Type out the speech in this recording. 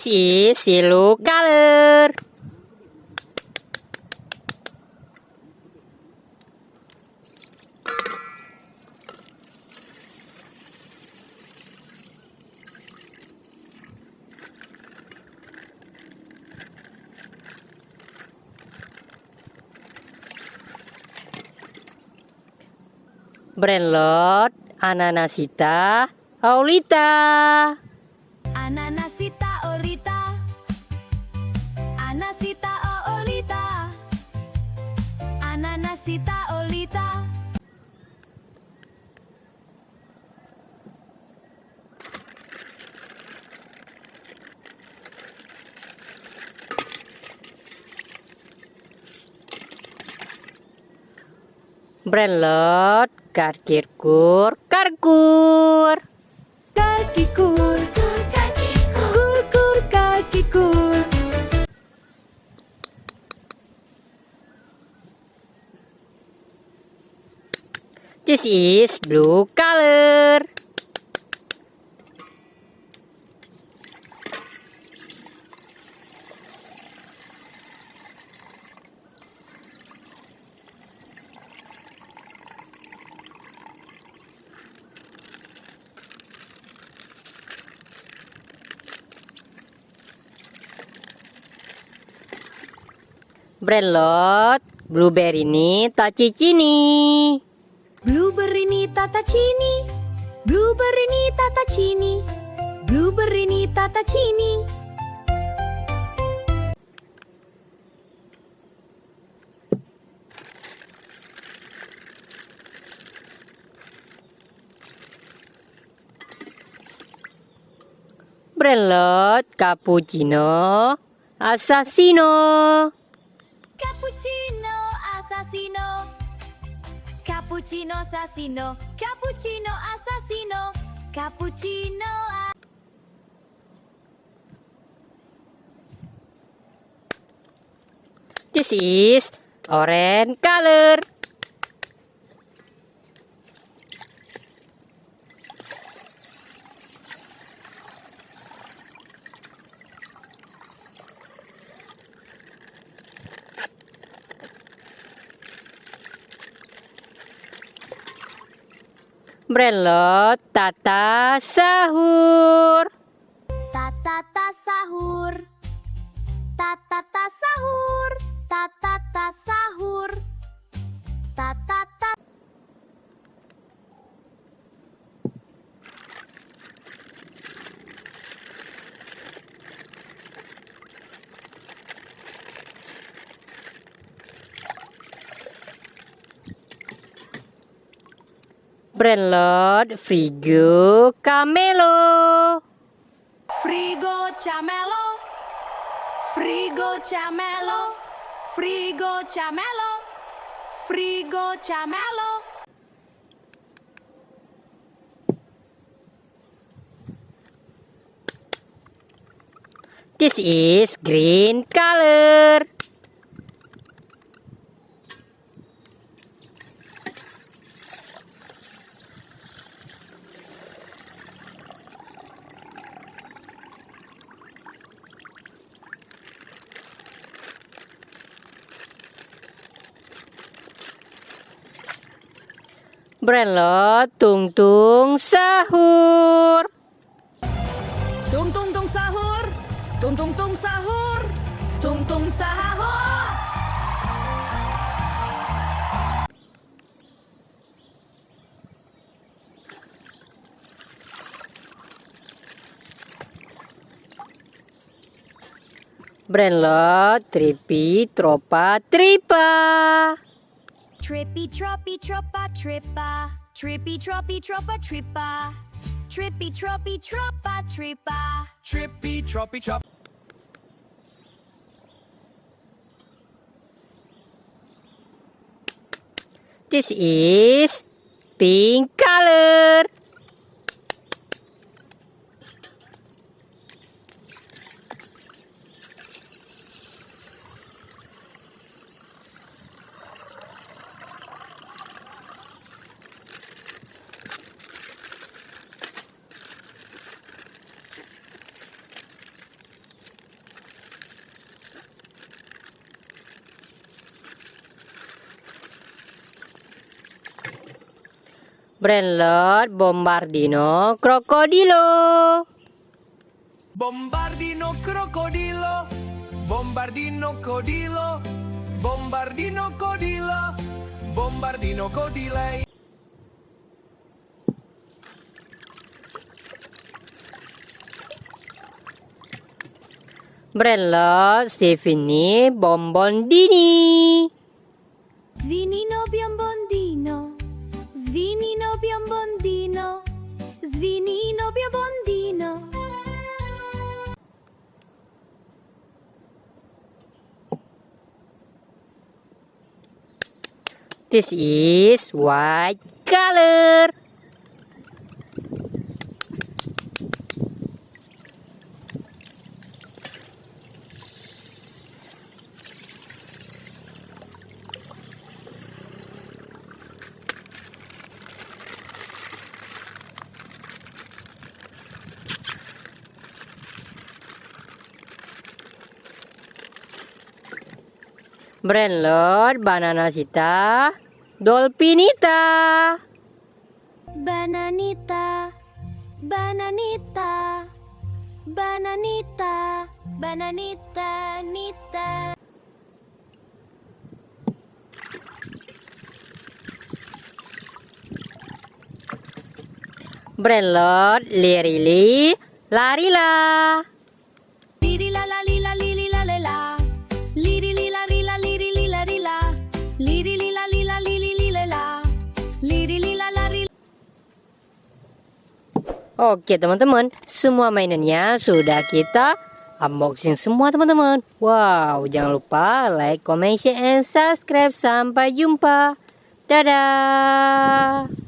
This is yellow color. Brandlot, Ananasita, Aulita. Ananasita Olita, Anasita Olita, Ananasita Olita. Brandlot, Karkirkur, Karkur. Karkikur, kur kur karkikur. This is blue color. Brandlot, blueberry ni tacicini. Blueberry ni tatacini, blueberry ni tatacini, blueberry ni tatacini. Brandlot, cappuccino, assassino. Cappuccino assassino, cappuccino assassino, cappuccino assassino, cappuccino. This is orange color. Brandlot, tata sahur. Tatata sahur, tatata sahur, tatata sahur, tatata. Brandlot, frigo camelo. Frigo camelo, frigo camelo, frigo camelo, frigo camelo. This is green color. Brandlot, tung tung sahur. Tung tung tung sahur, tung tung tung sahur, tung tung sahur. Brandlot, tripi tropa tripa. Trippy troppy troppa trippa, trippy troppy troppa trippa, trippy troppy troppa trippa. Trippy troppy trop. This is pink color. Brandlord Bombardino Crocodilo. Bombardino crocodilo, bombardino codilo, bombardino codilo, bombardino codile. Brandlord Stefani Bombondini. Svinino biombondino, svinino biombondino, svinino biombondino. This is white color. Brandlord Bananasita Dolphinita. Bananita, bananita, bananita, bananita, nita. Brandlord Lirili Larila. Liri la la li la li li la le la. Liri li la ri la liri li la ri la. Liri li la li la li li li le la. Liri li la la ri. Oke teman-teman, semua mainannya sudah kita unboxing semua teman-teman. Wow, jangan lupa like, comment, share, and subscribe. Sampai jumpa. Dadah.